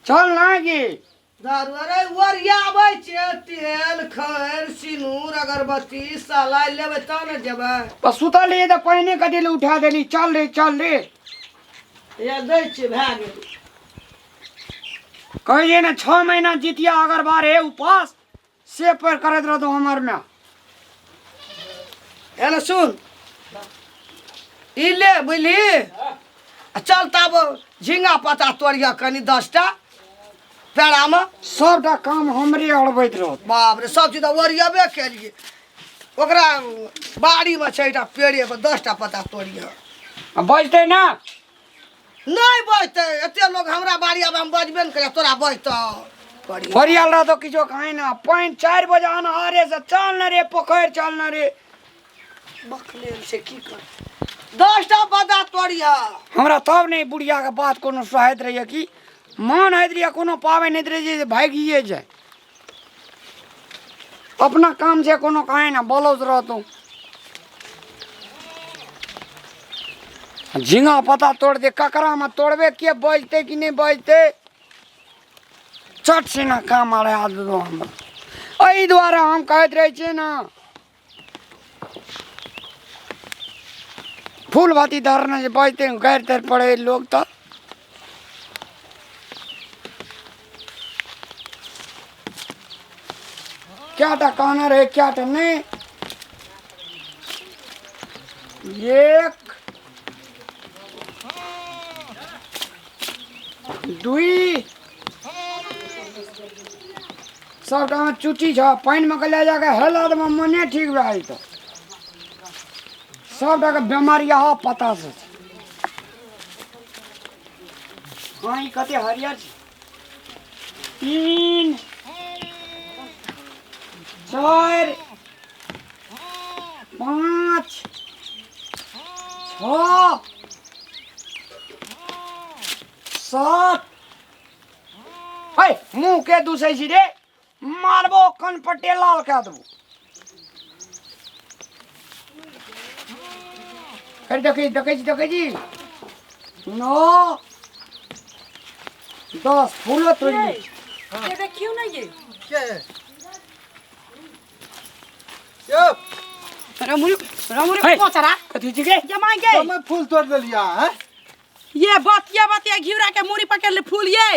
चल ना गे दारू अरे वरिया आबै छै तेल खैर सिनूर अगरबत्ती साला लेबै तब न जेबै। बस सुतल रहिए तो पहिने कथी ले उठा देली। चल रे या दै छियै भए गेल। कहिए ना 6 महीना जितिया अगर बारे उपास से पर करत रह तो हमर में एने सुन ई ले बुझली चल तब झिंगा पत्ता तोड़िया कनी 10टा पेड़ा में। सबटा काम हमरे अड़बैत रह। बाप रे सब चीज ओरियबे केलिए ओकरा बाड़ी में छै एकटा पेड़े पर 10टा पत्ता तोड़िया। बजते ना नहीं बजते एते लोग हमरा बाड़ी अब हम बजबे न करे तोरा बजतो फरियाल रह तो किछो खाए ना। 4 बजे अनहारे से चल न रे पोखर चल न रे। बखले से की कर 10टा पत्ता तोड़िया। हमरा तब नहीं बुढ़िया के बात कोनो सहत रहिए कि मन होइत रहिए कोनो पावे नहीं रहिए भागिए जाए। अपना काम से कोनो कहे ना बोलोस रह तू। झिंगा पता तोड़ दे ककरा में तोड़बे के बजते कि नहीं बजते चट से ना काम आ रहा दो हम एहि द्वारा हम कहते रहे छे ना फूल भाती धरने से बजते गैर तर पड़े लोग तो क्या टा कहना रहे क्या टा नहीं। 1 2 सबटा में चुटी छ पानी में ले जाके हेला तो मने ठीक रहे तो सबटा के बीमारी हा पता से। हाँ कते हरियर 3 4 5 6 7 मुंह के दूसरे छी रे मारबो कन पट्टे लाल कह देबो। कर देखे जी 9 10 फूल तोड़ ली। ये देखियो ना ये के रामुरी है। पोचरा कथी छी के जमाई के मैं फूल तोड़ देलिया है। ये बतिया घिउरा के मुड़ी पकड़ ले फूल ये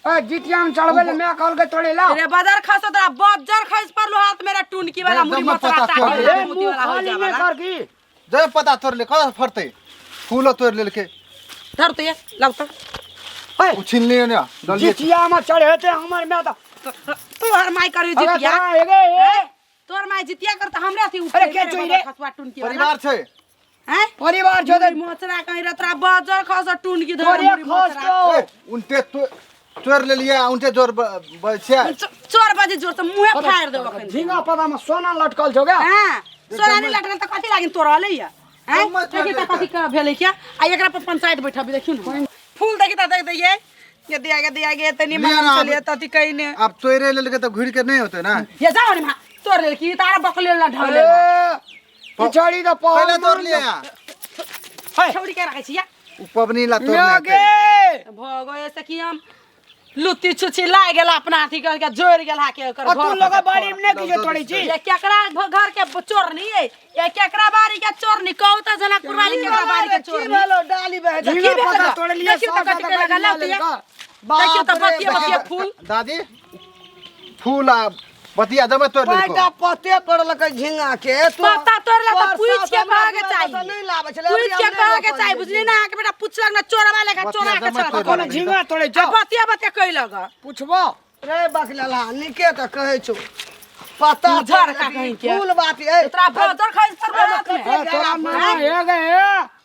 ए जितिया में चढ़बे ले मैं कहल के तोड़े ला। रे बाजार खास तोरा बजर खास पर लो हाथ मेरा टुनकी वाला मुड़ी मोचरा ए मोती मुंह वाला हो खाली में जावा कर की जय पता तोड़ ले कहाँ फरते फूल तोड़ ले के धर तो ये लाओ तो है उछिन लिए ना डलिए जितिया में चढ़े थे हमर में तो तू हर माई करियो जितिया हेगे ए तोर माई जितिया करता हमरा थी अरे के चोई रे? खसवा टुनकी वाला परिवार छे हैं परिवार जो दे मोचरा कहीं रे तोरा बजर खास टुनकी धर तोरे मुड़ी खोस मोचरा तो उनते तोड़ ले लिया उनते जोर बचे 4 बजे जोर से मुंहे फाड़ देबो खन झिंगा पता में सोना लटकल छौ क्या। हां सोरानी लटकल त कथि लागिन तोरा ले या हैं देखि त कथि का भेलै क्या आ एकरा पर पंचायत बैठबी देखियो न फूल देखि त देख दे ये दिया गे तनी लिया मान ना, चलिए तति कहीं ने अब तोड़े ले के तो घुड़ के नहीं होते ना ये जाओ ने तोर ले की तारा बकले ला ढले पिछड़ी तो पहले तोड़ लिया है छोड़ी के राखै छिया उपबनी ला तोड़ने लगे के भगो ऐसे कि हम लुत्ती छुछी लाग गेल अपना अथी कर के जोर गेल हा के कर तू लोग बाड़ी में नहीं किछो तोड़ी छी। ये केकरा घर के चोर नहीं है ये केकरा बाड़ी के चोर नहीं कहू त जना कुरबानी केकरा बाड़ी के चोर की नहीं भेलो डाली बहे की झिंगा भेल पता का? तोड़ लिया देखियो त कथि के लगा लाउती है देखियो त बतिया फूल दादी फूल आ बतिया जब तोड़ ले पाटा पत्ते तोड़लकै झिंगा के पत्ता तोड़ला त पूछ के कहे के चाहिए नहीं लाबै छले पूछ के कहे के चाहिए बुझली ना के बेटा पूछलक ना चोरवा लेके चोरा के जमा चला तोड़ कोनो झिंगा तोड़े छ बतिया कहि लगा पूछबो रे बकलला निके त कहै छौ पत्ता उधार का कहीं के फूल बात ए तोरा बजर खाइ पर बात में तोरा मामा हे गए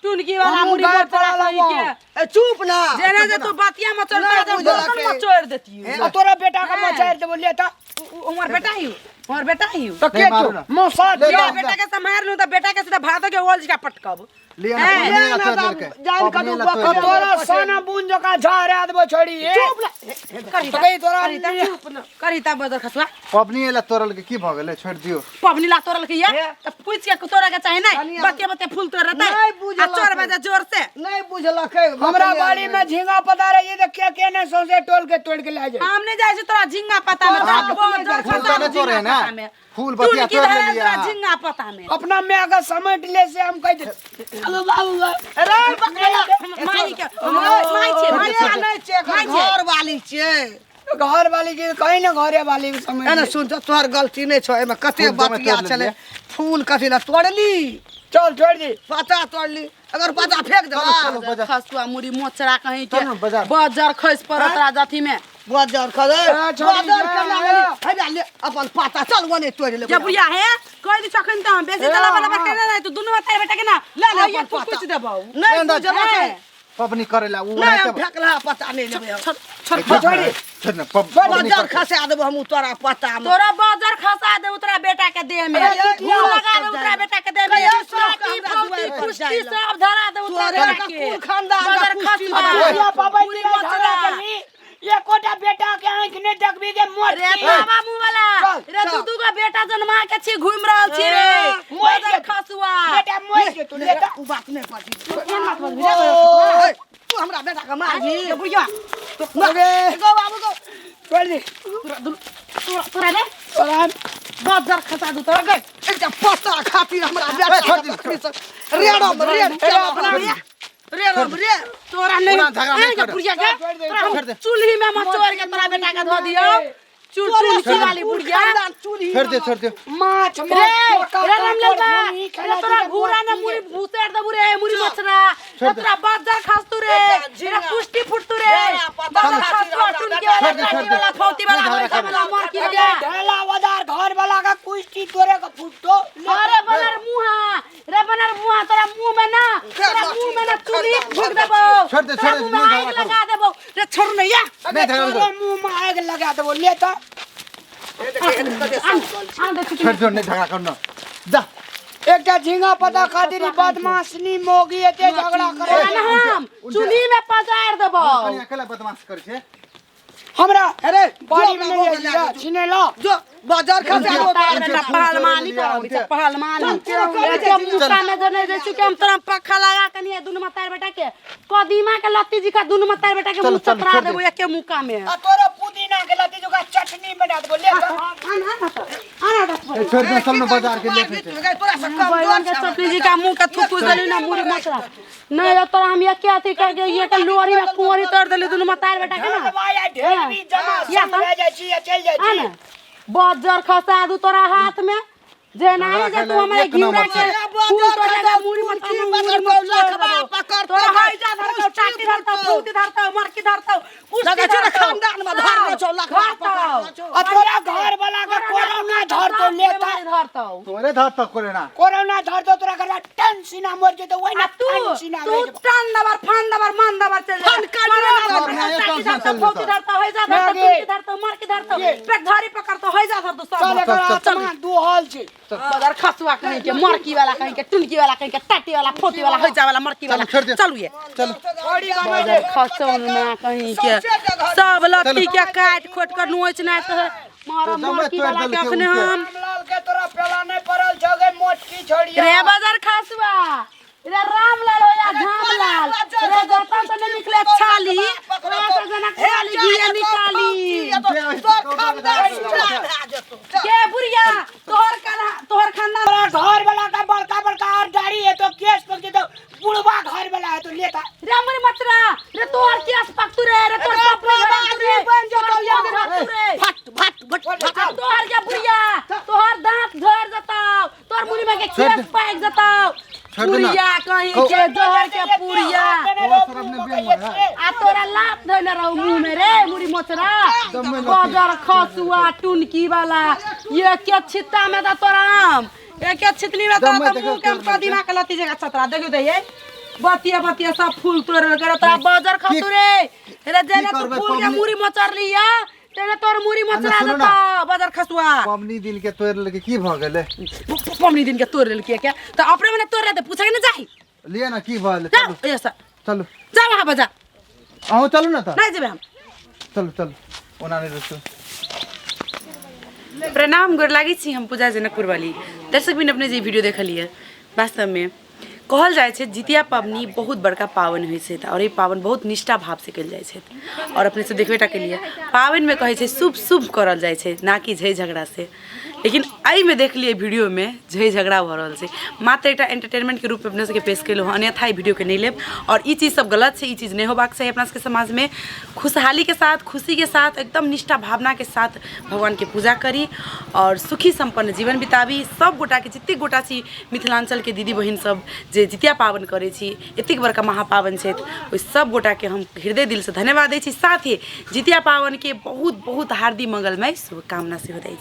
टुनकी वाला हमहूँ मुड़ी गाय पर पड़ा पड़ा कहीं लगा। के ए चुप ना जेने जे तू बतिया में चलता ना जब बुझला बर्तन के। में छोड़ देती ए, है तोरा बेटा का मचार दे बोलिए त उमर बेटा ही उमर बेटा ही तो के नहीं मारू तू ना। मौसा ले दिया लो। बेटा के संभाल लूं तो बेटा के सीधा भात के ओल का पटकब लिया ना पबनी वाला तोड़ के जान का पबनी तू वाला तोड़ के। तोरा साना बुन जका झारे देबो छोड़ी करिता कहीं तोरा करिता बदर खसुआ पबनी वाला तोड़ल के की भ गेले छोड़ दियो पबनी ला तोरल के ये त पूछ के तोरा के चाहे नहीं बतिया बतिया फूल तोड़ रहता नहीं बुझल आ चोर बजे जोर से नहीं बुझलकै हमरा बाड़ी में झींगा पता रही तो के ने सौसे टोल के तोड़ के ले जाए हम नहीं जाए तोरा झिंगा पता में फूल तो नहीं तोड़े ना फूल बतिया तोड़ ले लिया झिंगा पता में अपना में अगर समेट ले से हम कह दे हेलो बाबू अरे बकरा माई के माई छे नहीं छे घर वाली छे घर वाली के कहीं ना घरे वाली के समेट एने सुन तो तोहर गलती नहीं छो एमे कते फूल तो मैं बतिया तोड़ चले लेलिए। फूल कथी ला तोड़ली चल छोड़ दी पता तोड़ली अगर पता फेंक चलो देबा बाजार खसुआ मुरी मोचरा कहीं के चल ना बाजार। बाजार खस परत राजथी में बाजार खदे छोड़ी बाजार जा। करना है ले अपन पता चल वने तोड़ ले या बुढ़िया है कोई दी सखन त हम बेसी दला वाला बटने नहीं तो दुनु बताए बेटा के ना ले ले ये अपन कुछ पता। देबो नहीं बुझलकै पबनी करेला उ नहीं हम फेंकला पता नहीं लेबे छोड़ छोड़ ना पबनी बाजार खसा देबो हम तोरा पता में तोरा बाजार खसा दे उतरा बेटा के देह में मुंह लगा दे उतरा बेटा के देह में कहिया सब साटी हमरा फौती दुआरे पर कुश्ती जाइला। सब धरा दे उतरा तोरे बेटा का के कुल खानदान का बाजार कुश्ती खसुआ बना। या बाबा मुरी जी का मोचरा। झगड़ा करली ये कोटा बेटा के आंख ने देखबी के मोर रे बाबा मुंह वाला रे चल। तू का बेटा जन्मा के छी घूम रहल छी रे बाजार खसुआ बेटा मोर के तू लेता उ बात नहीं पड़ी मत ओए, तू हमरा बेटा का मार जी ये बुढ़िया अरे गो बाबू गो छोड़ दी तोरा रे और बाजार खसा दू तोरा गए एकटा पता खातिर हमरा बेटा रेड़म रेड़ रेड़म रे तोरा नहीं पूरा झगड़ा नहीं कर। बुढ़िया के छोड़ दे, तोरा हम छोड़ दे। चूल्ही में मत चोर के तोरा बेटा के धो दियो चूल्ही वाली बुढ़िया छोड़ दे माछ रे रे रामलाल बा रे तोरा घूरा ने मुरी भूसेर दबु रे मुरी मछरा रे तोरा बाजार खास तू रे रे पुष्टि फुट तू रे बाजार खास तू टुन के वाला काटी वाला फौती वाला होइसा वाला मार की वाला ढेला वदार घर वाला का कुश्ती तोरे का फुटतो अरे बनर मुहा रे बनर मुहा तोरा मुंह में ना तोरा मुंह में ना चूल्ही फूक देबो छोड़ दे, छोड़ दे, मुंह में नहीं आग झगड़ा लगा देबो रे छोड़ नहीं या अबे तोरे मुंह में आग लगा दे वो लेता छोड़ नहीं झगड़ा करना जा एकटा झींगा पता खातिर ई बदमाशनी मोगी एते झगड़ा करे हम चूल्ही में पजार देबो कनी अकेला बदमाश करे छे हमरा अरे बाड़ी में नहीं जा छिने लो जो बाजार खसा पहलवानी करो पहलवानी के मुका में जने जैसे कि हम तोरा पक्का लगा कनी दुनु मतार बेटा के कदीमा के लत्ती जी का दुनु मतार बेटा के मुंह चतरा देबो एके मुका में आ तोरा पुदीना के लती जो का चटनी बना दे लेता छोड़ दे चल ना बाजार के ले चल तोरा से कम बैगन के चटनी जी का मुंह के थुकु देली ना मुरी मछरा नहीं रे तोरा हम ये क्या थी कर ये के लोरी में कुंवरी तोड़ देली दुनु मतार बेटा के ना दवाया ढेर भी जमा या सब रह जाई छी चल जाई आ छी ना बाजार खसा दू तोरा हाथ में जे नहीं जे तू हमारे घिउरा के फूल तोड़ेगा मुरी मछली मुरी मछली पकड़ तोरा हाई जा धरता चाटी धरता फूटी धरता मरकी धरता लगा छ खानदान में धार में छौ लाख आ तोरा घर वाला का कोरोना धर तो लेता धरता तोरे धात तक करे ना कोरोना धर तो तोरा घर टेंशन मर जे तो वही ना तू टेंशन तू टन दबर फान दबर मान दबर चल फन कर चाटी धरता फूटी धरता हाई जा धरता फूटी धरता मरकी धरता पेट धारी पकड़ता हाई जा धरता चल सब एकर आत्मा दू हाल छी बाजार खसुआ कहीं के मरकी वाला कहीं के टुनकी वाला कहीं के टाटी वाला फोटी वाला होइजा वाला मरकी वाला छोड़ दे। चलू ये चल बड़ी गाना बाजार खसौन में कहीं के सब लत्ती के काट खोट कर नोच ना तो मारा तो मरकी तोड़ वाला देलके के अखने उनके। हम रामलाल के तोरा पेला नहीं पड़ल जगे मोटकी छोड़िया रे बाजार खसुआ रे रामलाल हो या झामलाल रे गौतम तो नहीं निकले छाली रे तो जना खाली घिया निकाली के बुढ़िया तोहर खानदान तोरा घर वाला का बड़का बड़का और गाड़ी है तो केस पक जे तो बुढ़वा घर वाला है तो लेता रे हमरे मचरा रे तोहर केस पकतू रे तोर पपड़ी बन जतो याद रे फट तोहर के बुढ़िया तोहर दांत झड़ जताओ तोर मुड़ी में के केस पाक जताओ छोड़ दे ना। पुरिया कहीं के जोहर के पुरिया आ तोरा लात धइले रहू मुंह में रे मुड़ी मोचरा बाजार खसुआ टुनकी वाला ये के छित्ता में दा तोरा आम एक छितनी में तोरा तो मुंह के कदीमा के लती जगह छतरा देखो दे ये बतिया बतिया सब फूल तोड़ कर तोरा बाजार खसु रे जेने तू फूल के मुड़ी मोचर लिया तेने तोर मुड़ी मोचरा देता बाजार खसुआ पबनी दिन के तोड़ लेके की भ गेले पमनी दिन के तोड़ लेल के क्या तो अपने मने तोड़ रहे पूछे के न जाई लिए ना की भल जा चलू ऐसा चलू जा वहाँ बजा अहूँ चलू ना तो नहीं जेबे हम चलू चलू ओना नहीं रुकू प्रणाम गोर लागी छी हम पूजा जनकपुर वाली दर्शक बिन अपने जे वीडियो देखलिए वास्तव में कहल जाए छै जितिया पबनी बहुत बड़का पावन होइ छै और ये पावन बहुत निष्ठा भाव से कल जाए छै और अपने से देखबेटा के लिए पावन में कहे छै शुभ शुभ करल जाए छै ना कि झै झगड़ा से लेकिन आई में देख लिए वीडियो में झै झगड़ा भ रहल छै मात्र एकटा एंटरटेनमेंट के रूप में अपने सबके पेश केलहुँ अन्यथा ई वीडियो के नहीं लेब और ई चीज़ सब गलत छै ई चीज़ नहीं होबाक चाहिए अपना सबके समाज में खुशहाली के साथ खुशी के साथ एकदम निष्ठा भावना के साथ भगवान के पूजा करी और सुखी संपन्न जीवन बिताबी सब गोटा के जतेक गोटा छी मिथिलांचल के दीदी बहिन सब जे जितिया पावन करे छी एतेक बड़का महापावन छै ओहि सब गोटा के हम हृदय दिल से धन्यवाद दै छी साथ ही जितिया पावन के बहुत बहुत हार्दिक मंगलमय शुभकामना सेहो दै छी।